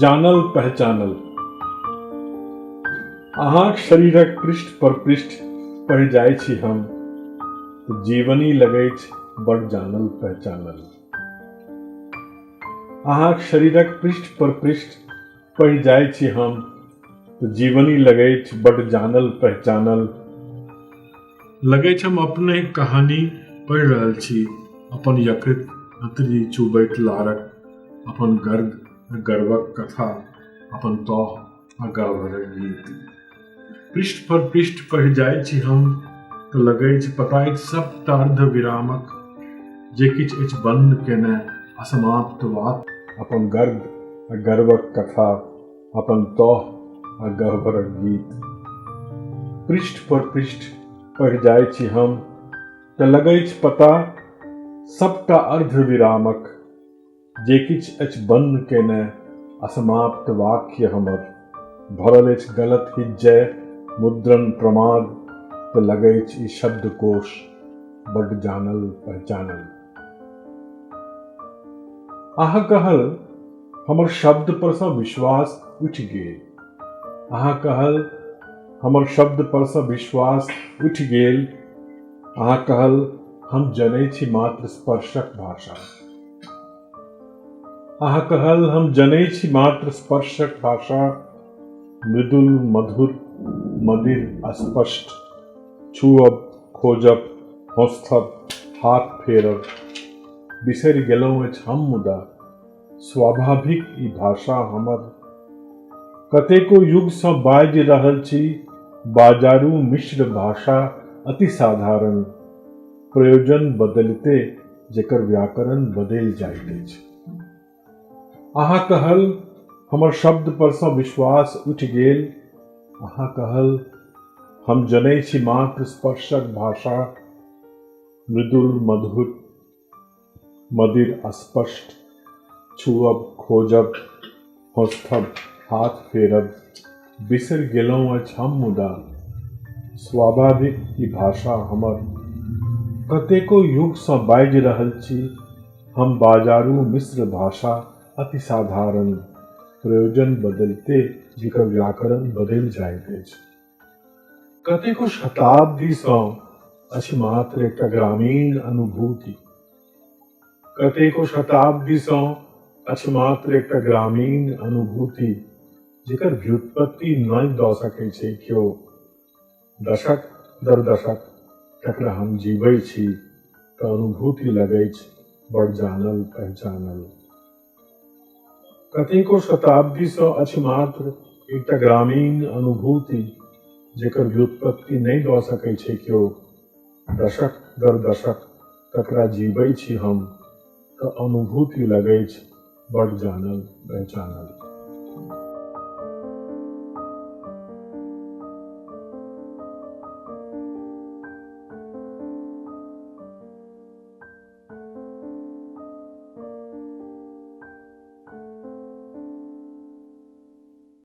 जानल पहचानल। अहाँक शरीरक पृष्ठ पर पृष्ठ पढ़ि जाइ छी हम, तऽ जीवनी लगै छै बड़ जानल पहचानल। अहाँक शरीरक पृष्ठ पर पृष्ठ पढ़ि जाइ छी हम, तऽ जीवनी लगै छै बड़ जानल पहचानल। लगै छै हम अपने कहानी पढ़ि रहल छी, अपन यकृत अंतरी चुबैत लारक, अपन गर्वक कथा, अपन तौह आ गाभरक गीत। पृष्ठ पर पृष्ठ पढ़ि जाइ छी हम, तऽ लगै छै पता अछि सबटा अर्ध विरामक, जे किछु अछि बंद केने असमाप्त बात। अपन गर्वक कथा, अपन तौह आ गह्वरक गीत। पृष्ठ पर पृष्ठ पढ़ि जाइ छी हम, तऽ लगै छै पता सबटा अर्ध विरामक, जे किछु अछि बंद केने असमाप्त वाक्य हमर। भरल अछि गलत हिज्जै मुद्रण प्रमाद, तऽ लगै छै ई शब्दकोश बड्ड जानल पहचानल। अहाँ कहल हमर शब्द पर सँ विश्वास उठि गेल। अहाँ कहल हमर शब्द पर सँ विश्वास उठि गेल। अहाँ कहल हम जनै छी मात्र स्पर्शक भाषा। अहाँ कहल हम जनै छी मात्र स्पर्शक भाषा। मृदुल मधुर मदिर अस्पष्ट, छुअब खोजब हौंसथब हाथ फेरब। बिसरि गेलहुँ अछि हम मुदा, स्वाभाविक ई भाषा हमर। कतेको युग सँ बाजि रहल छी बाजारू मिश्र भाषा, अति साधारण, प्रयोजन बदलिते जेकर व्याकरण बदलि जाइत अछि। अहाँ कहल हमर शब्द पर सँ विश्वास उठि गेल। अहाँ कहल हम जनै छी मात्र स्पर्शक भाषा। मृदुल मधुर मदिर अस्पष्ट, छुअब खोजब हौंसथब हाथ फेरब। बिसरि गेलहुँ अछि हम मुदा, स्वाभाविक ई भाषा हमर। कतेको युग सँ बाजि रहल छी हम बाजारू मिश्र भाषा, अति साधारण, प्रयोजन बदलिते जेकर व्याकरण बदलि जाइत अछि। कतेको शताब्दी सँ अछि मात्र एकटा ग्रामीण अनुभूति। कतेको शताब्दी सँ अछि मात्र एकटा ग्रामीण अनुभूति, जेकर व्युत्पत्ति नहि दऽ सकै छै केओ। दशक दर दशक तकरा हम जीबै छी, तऽ अनुभूति लगै छै बड़ जानल पहचानल। कतेको शताब्दी सँ अछि मात्र एकटा ग्रामीण अनुभूति, जेकर व्युत्पत्ति नहि दऽ सकै छै केओ। दशक दर दशक तकरा जीबै छी हम, तऽ अनुभूति लगै छै बड़ जानल पहचानल।